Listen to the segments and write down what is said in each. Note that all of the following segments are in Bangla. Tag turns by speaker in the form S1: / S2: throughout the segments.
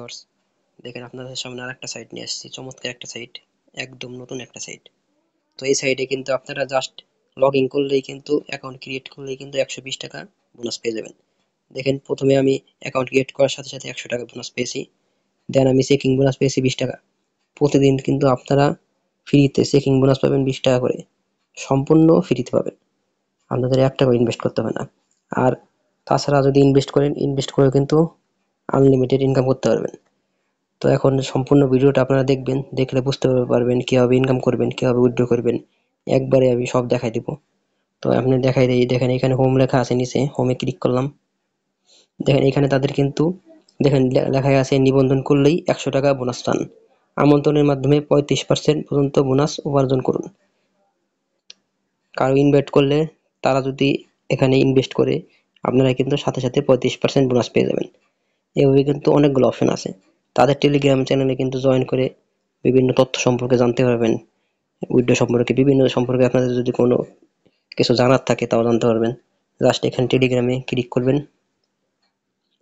S1: ভিউয়ার্স, দেখেন আপনাদের সামনে আরেকটা সাইট নিয়ে আসছি, চমৎকার একটা সাইট, একদম নতুন একটা সাইট। তো এই সাইটে কিন্তু আপনারা জাস্ট লগ ইন করলেই কিন্তু অ্যাকাউন্ট ক্রিয়েট করলেই কিন্তু 120 টাকা বোনাস পেয়ে যাবেন। দেখেন প্রথমে আমি অ্যাকাউন্ট ক্রিয়েট করার সাথে সাথে 100 টাকা বোনাস পেয়েছি, দেন আমি চেকিং বোনাস পেয়েছি 20 টাকা। প্রতিদিন কিন্তু আপনারা ফ্রিতে চেকিং বোনাস পাবেন 20 টাকা করে, সম্পূর্ণ ফ্রিতে পাবেন, আপনাদের 1 টাকাও ইনভেস্ট করতে হবে না। আর তাছাড়া যদি ইনভেস্ট করেন, ইনভেস্ট করে কিন্তু আনলিমিটেড ইনকাম করতে পারবেন। তো এখন সম্পূর্ণ ভিডিওটা আপনারা দেখবেন, দেখলে বুঝতে পারবেন কিভাবে ইনকাম করবেন, কিভাবে উইথড্র করবেন, একবারে আমি সব দেখাই দিব। তো আপনি দেখাই দিই, দেখেন এখানে হোম লেখা আছে, নিচে হোমে ক্লিক করলাম। দেখেন এখানে তাদের কিন্তু দেখেন লেখাই আছে নিবন্ধন করলেই 100 টাকা বোনাস পান, আমন্ত্রণের মাধ্যমে 35% পর্যন্ত বোনাস উপার্জন করুন। কারো ইনভাইট করলে তারা যদি এখানে ইনভেস্ট করে, আপনারা কিন্তু সাথে সাথে 35% বোনাস পেয়ে যাবেন। এভাবে কিন্তু অনেকগুলো অপশন আছে। তাদের টেলিগ্রাম চ্যানেলে কিন্তু জয়েন করে বিভিন্ন তথ্য সম্পর্কে জানতে পারবেন, উইথড্র সম্পর্কে, বিভিন্ন সম্পর্কে আপনাদের যদি কোনো কিছু জানার থাকে তাও জানতে পারবেন। জাস্ট এখানে টেলিগ্রামে ক্লিক করবেন,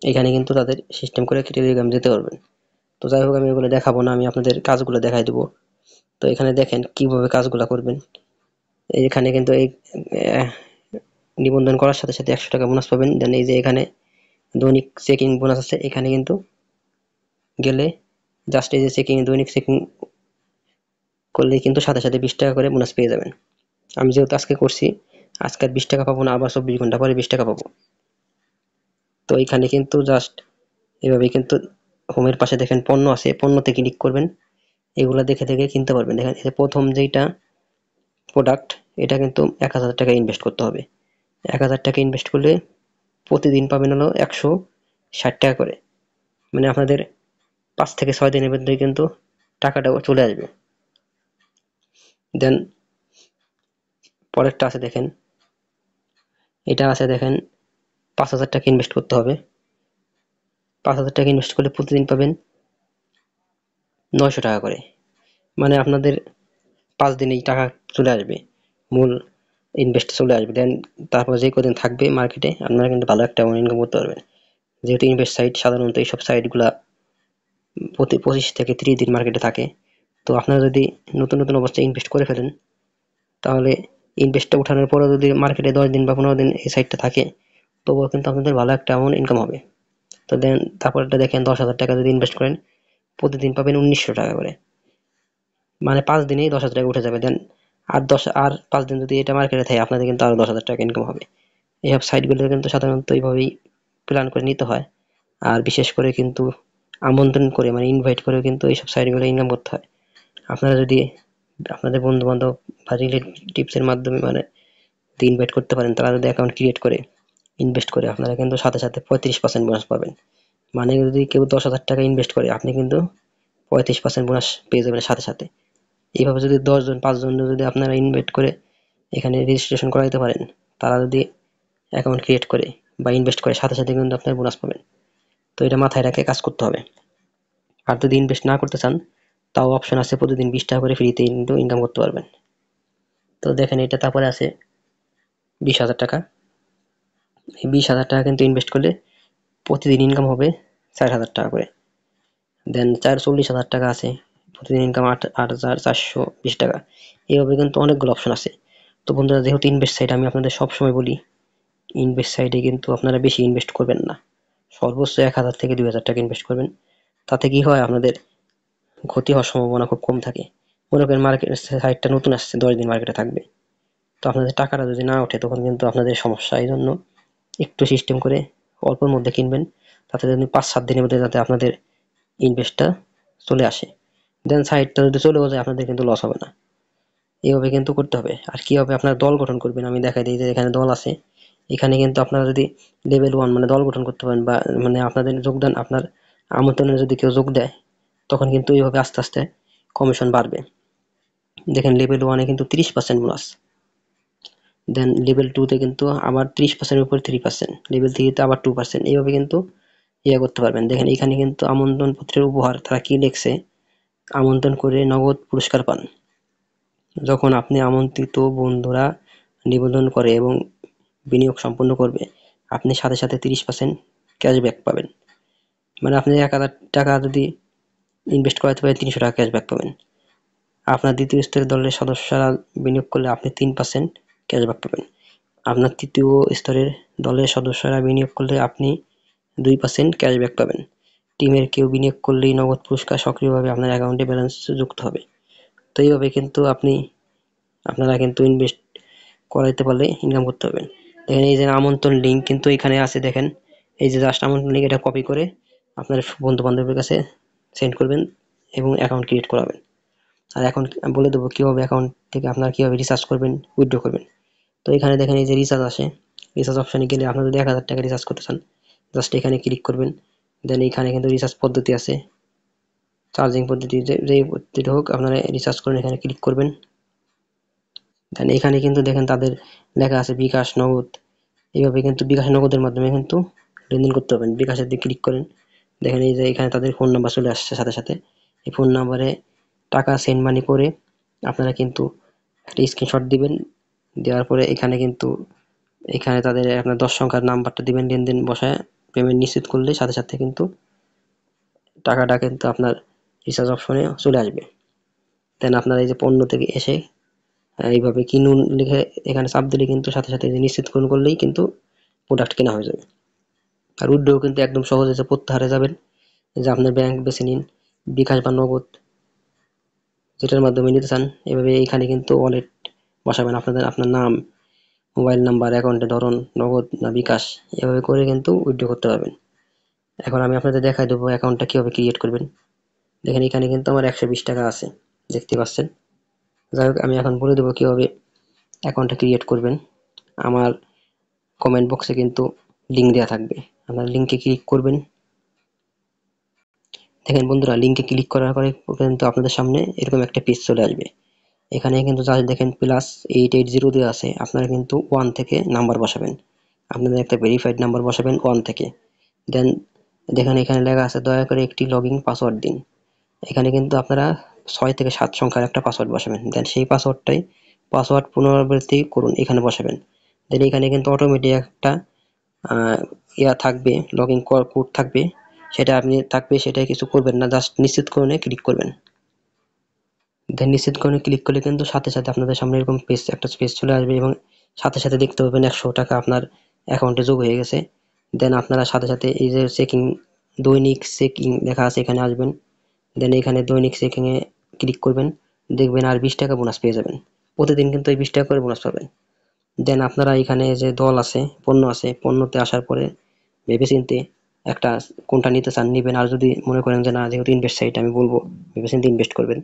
S1: এখানে কিন্তু তাদের সিস্টেম করে টেলিগ্রাম যেতে পারবেন। তো যাই হোক, আমি ওগুলো দেখাবো না, আমি আপনাদের কাজগুলো দেখাই দেবো। তো এখানে দেখেন কিভাবে কাজগুলো করবেন। এখানে কিন্তু এই নিবন্ধন করার সাথে সাথে 100 টাকা বোনাস পাবেন। দেন এই যে এখানে দৈনিক চেকিং বোনাস আছে, এখানে কিন্তু গেলে জাস্ট এই যে দৈনিক চেকিং করলেই কিন্তু সাথে সাথে 20 টাকা করে বোনাস পেয়ে যাবেন। আমি যেহেতু আজকে করছি, আজকে আর 20 টাকা পাবো না, আবার 24 ঘন্টা পরে 20 টাকা পাবো। তো এখানে কিন্তু জাস্ট এভাবে কিন্তু হোমের পাশে দেখেন পণ্য আছে, পণ্যতে ক্লিক করবেন, এগুলা দেখে দেখে কিনতে পারবেন। দেখেন প্রথম যেটা প্রোডাক্ট, এটা কিন্তু 1000 টাকা ইনভেস্ট করতে হবে। 1000 টাকা ইনভেস্ট করলে প্রতিদিন পাবেন হলো 160 টাকা করে, মানে আপনাদের 5 থেকে 6 দিনের মধ্যে কিন্তু টাকাটা চলে আসবে। দেন পরেরটা আছে দেখেন, এটা আছে দেখেন 5000 টাকা ইনভেস্ট করতে হবে। 5000 টাকা ইনভেস্ট করলে প্রতিদিন পাবেন 900 টাকা করে, মানে আপনাদের 5 দিনেই টাকা চলে আসবে, মূল ইনভেস্ট চলে আসবে। দেন তারপর যে কদিন থাকবে মার্কেটে, আপনারা কিন্তু ভালো একটা ইনকাম করতে পারবেন। যেহেতু ইনভেস্ট সাইট, সাধারণত এইসব সাইটগুলা প্রতি 25 থেকে 30 দিন মার্কেটে থাকে। তো আপনারা যদি নতুন নতুন অবস্থায় ইনভেস্ট করে ফেলেন, তাহলে ইনভেস্টটা উঠানোর পরে যদি মার্কেটে 10 দিন বা 15 দিন এই সাইটটা থাকে, তবুও কিন্তু আপনাদের ভালো একটা অ্যামাউন্ট ইনকাম হবে। তো দেন তারপরটা দেখেন 10,000 টাকা যদি ইনভেস্ট করেন, প্রতিদিন পাবেন 1900 টাকা করে, মানে 5 দিনেই 10,000 টাকা উঠে যাবে। দেন আর 5 দিন যদি এটা মার্কেটে থাকে, আপনাদের কিন্তু আরো 10,000 টাকা ইনকাম হবে। এইসব সাইটগুলো কিন্তু সাধারণত এইভাবেই প্ল্যান করে নিতে হয়। আর বিশেষ করে কিন্তু আমন্ত্রণ করে, মানে ইনভাইট করে কিন্তু এইসব সাইটগুলো ইনকাম করতে হয়। আপনারা যদি আপনাদের বন্ধু বান্ধব বা রিলেটিভসের মাধ্যমে মানে ইনভাইট করতে পারেন, তারা যদি অ্যাকাউন্ট ক্রিয়েট করে ইনভেস্ট করে, আপনারা কিন্তু সাথে সাথে 35% বোনাস পাবেন। মানে যদি কেউ 10,000 টাকা ইনভেস্ট করে, আপনি কিন্তু 35% বোনাস পেয়ে যাবেন সাথে সাথে। এইভাবে যদি 10 জন 5 জন যদি আপনারা ইনভাইট করে এখানে রেজিস্ট্রেশন করাইতে পারেন, তারা যদি অ্যাকাউন্ট ক্রিয়েট করে বা ইনভেস্ট করে, সাথে সাথে কিন্তু আপনার বোনাস পাবেন। তো এটা মাথায় রেখে কাজ করতে হবে। আর যদি ইনভেস্ট না করতে চান, তাও অপশন আছে, প্রতিদিন 20 টাকা করে ফ্রিতে কিন্তু ইনকাম করতে পারবেন। তো দেখেন এটা তারপরে আছে 20,000 টাকা। এই 20,000 টাকা কিন্তু ইনভেস্ট করলে প্রতিদিন ইনকাম হবে 4,000 টাকা করে। দেন 40,000 টাকা আছে, প্রতিদিন ইনকাম 8,420 টাকা। এইভাবে কিন্তু অনেকগুলো অপশন আছে। তো বন্ধুরা, যেহেতু ইনভেস্ট সাইট, আমি আপনাদের সবসময় বলি ইনভেস্ট সাইটে কিন্তু আপনারা বেশি ইনভেস্ট করবেন না, সর্বোচ্চ 1,000 থেকে 2,000 টাকা ইনভেস্ট করবেন। তাতে কি হয়, আপনাদের ক্ষতি হওয়ার সম্ভাবনা খুব কম থাকে। মনে করেন মার্কেট সাইটটা নতুন আসছে, 10 দিন মার্কেটে থাকবে, তো আপনাদের টাকাটা যদি না ওঠে, তখন কিন্তু আপনাদের সমস্যা। এই জন্য একটু সিস্টেম করে অল্পের মধ্যে কিনবেন, তাতে যদি 5-7 দিনের মধ্যে যাতে আপনাদের ইনভেস্টটা চলে আসে। দেন সাইটটা যদি চলেও যায়, আপনাদের কিন্তু লস হবে না। এইভাবে কিন্তু করতে হবে। আর কি হবে, আপনারা দল গঠন করবেন, আমি দেখাই দিই যে এখানে দল আছে। এখানে কিন্তু আপনারা যদি লেভেল 1 মানে দল গঠন করতে পারেন, বা মানে আপনাদের যোগদান, আপনার আমন্ত্রণে যদি কেউ যোগ দেয়, তখন কিন্তু এইভাবে আস্তে আস্তে কমিশন বাড়বে। দেখেন লেভেল 1-এ কিন্তু 30% বোনাস, দেন লেভেল 2-তে কিন্তু আবার 30% উপর 3%, লেভেল 3-তে আবার 2%, এইভাবে কিন্তু করতে পারবেন। দেখেন এখানে কিন্তু আমন্ত্রণ পত্রের উপহার তারা কি লিখছে, আমন্ত্রণ করে নগদ পুরস্কার পান। যখন আপনি আমন্ত্রিত বন্ধুরা নিবেদন করে এবং বিনিয়োগ সম্পন্ন করবে, আপনি সাথে সাথে 30% ক্যাশব্যাক পাবেন। মানে আপনি 1000 টাকা যদি ইনভেস্ট করাতে পারেন 300 টাকা ক্যাশব্যাক পাবেন। আপনার দ্বিতীয় স্তরের দলের সদস্যরা বিনিয়োগ করলে আপনি 3% ক্যাশব্যাক পাবেন। আপনার তৃতীয় স্তরের দলের সদস্যরা বিনিয়োগ করলে আপনি 2% ক্যাশব্যাক পাবেন। টিমের কেউ বিনিয়োগ করলেই নগদ পুরস্কার সক্রিয়ভাবে আপনার অ্যাকাউন্টে ব্যালেন্স যুক্ত হবে। তো এইভাবে কিন্তু আপনারা কিন্তু ইনভেস্ট করাইতে পারলে ইনকাম করতে পারবেন। দেখেন এই যে আমন্ত্রণ লিঙ্ক কিন্তু এখানে আছে, দেখেন এই যে জাস্ট আমন্ত্রণ লিঙ্ক, এটা কপি করে আপনার বন্ধু বান্ধবের কাছে সেন্ড করবেন এবং অ্যাকাউন্ট ক্রিয়েট করাবেন। আর এখন আমি বলে দেবো কিভাবে অ্যাকাউন্ট থেকে আপনারা কিভাবে রিচার্জ করবেন, উইথড্র করবেন। তো এখানে দেখেন এই যে রিচার্জ আসে, রিচার্জ অপশানে গেলে আপনারা যদি 1000 টাকা রিচার্জ করতে চান জাস্ট এখানে ক্লিক করবেন। দেন এখানে কিন্তু রিচার্জ পদ্ধতি আছে, চার্জিং পদ্ধতি, যেই পদ্ধতি হোক আপনারা রিচার্জ করেন, এখানে ক্লিক করবেন। দেন এখানে কিন্তু দেখেন তাদের লেখা আছে বিকাশ, নগদ। এইভাবে কিন্তু বিকাশ, নগদের মাধ্যমে কিন্তু লেনদেন করতে পারবেন। বিকাশের দিকে ক্লিক করেন, দেখেন এই যে এখানে তাদের ফোন নাম্বার চলে আসছে সাথে সাথে। এই ফোন নাম্বারে টাকা সেন্ড মানি করে আপনারা কিন্তু একটা স্ক্রিনশট দিবেন। দেওয়ার পরে এখানে তাদের আপনার 10 সংখ্যার নাম্বারটা দিবেন, লেনদেন বসায় পেমেন্ট নিশ্চিত করলে সাথে সাথে কিন্তু টাকাটা কিন্তু আপনার রিচার্জ অপশনে চলে আসবে। দেন আপনারা এই যে পণ্য থেকে এসে এইভাবে কিনুন লিখে এখানে চাপ দিলে কিন্তু সাথে সাথে নিশ্চিতকরণ করলেই কিন্তু প্রোডাক্ট কেনা হয়ে যাবে। আর উইথড্র কিন্তু একদম সহজ, যে প্রত্যাহারে যাবেন, যে আপনার ব্যাংক বেছে নিন, বিকাশ বা নগদ, যেটার মাধ্যমে নিতে চান। এভাবে এখানে কিন্তু ওয়ালেট বসাবেন, আপনার নাম, মোবাইল নাম্বার, অ্যাকাউন্টের ধরন, নগদ না বিকাশ, এভাবে করে কিন্তু উইথড্র করতে পারবেন। এখন আমি আপনাদের দেখাই দেবো অ্যাকাউন্টটা কিভাবে ক্রিয়েট করবেন। দেখেন এখানে কিন্তু আমার 120 টাকা আছে, দেখতে পাচ্ছেন। যাই হোক, আমি এখন বলে দেবো কিভাবে অ্যাকাউন্টটা ক্রিয়েট করবেন। আমার কমেন্ট বক্সে কিন্তু লিঙ্ক দেওয়া থাকবে, আপনার লিঙ্কে ক্লিক করবেন। দেখেন বন্ধুরা, লিঙ্কে ক্লিক করার পরে কিন্তু আপনাদের সামনে এরকম একটা পেজ চলে আসবে। এখানে কিন্তু যা দেখেন +880 দেওয়া আছে, আপনারা কিন্তু 1 থেকে নাম্বার বসাবেন। আপনাদের একটা ভেরিফাইড নাম্বার বসাবেন 1 থেকে। দেন দেখেন এখানে লেখা আছে দয়া করে একটি লগইন পাসওয়ার্ড দিন। এখানে কিন্তু আপনারা 6 থেকে 7 সংখ্যার একটা পাসওয়ার্ড বসাবেন। দেন সেই পাসওয়ার্ড পুনরাবৃত্তি করুন, এখানে বসাবেন। দেন এখানে কিন্তু অটোমেটিক একটা থাকবে, লগইন কোড থাকবে, সেটাই কিছু করবেন না, জাস্ট নিশ্চিতকরণে ক্লিক করবেন। দেন নিশ্চিতকরণে ক্লিক করলে কিন্তু সাথে সাথে আপনাদের সামনে এরকম একটা পেজ চলে আসবে এবং সাথে সাথে দেখতে পাবেন 100 টাকা আপনার অ্যাকাউন্টে যোগ হয়ে গেছে। দেন আপনারা সাথে সাথে এই যে দৈনিক চেকিং লেখা আছে, এখানে আসবেন। দেন এখানে দৈনিক চেকিং এ ক্লিক করবেন, দেখবেন আর 20 টাকা বোনাস পেয়ে যাবেন। প্রতিদিন কিন্তু এই 20 টাকা করে বোনাস পাবেন। দেন আপনারা এখানে যে দল আছে, পণ্য আছে, পণ্যতে আসার পরে ভেবেচিন্তে একটা কোনটা নিতে চান নিবেন। আর যদি মনে করেন যে না, যেহেতু ইনভেস্ট সাইট আমি বলবো ভেবেচিন্তে ইনভেস্ট করবেন।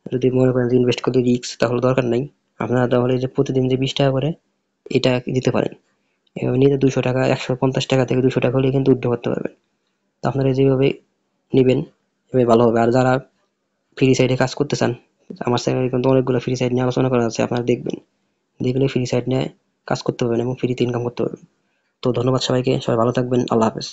S1: যদি মনে করেন যে ইনভেস্ট করতে রিস্ক, তাহলে দরকার নাই। আপনারা তাহলে যে প্রতিদিন যে 20 টাকা করে এটা দিতে পারেন। এভাবে নিতে 200 টাকা, 150 টাকা থেকে 200 টাকা হলে কিন্তু উইথড্র করতে পারবেন। তো আপনারা যেভাবে নিবেন এভাবে ভালো হবে। আর যারা ফ্রি সাইডে কাজ করতে চান, আমার চ্যানেলে কিন্তু অনেকগুলো ফ্রি সাইট নিয়ে আলোচনা করা আছে, আপনারা দেখবেন। দেখলে ফ্রি সাইট নিয়ে কাজ করতে পারবেন এবং ফ্রিতে ইনকাম করতে পারবেন। তো ধন্যবাদ সবাইকে, সবাই ভালো থাকবেন, আল্লাহ হাফেজ।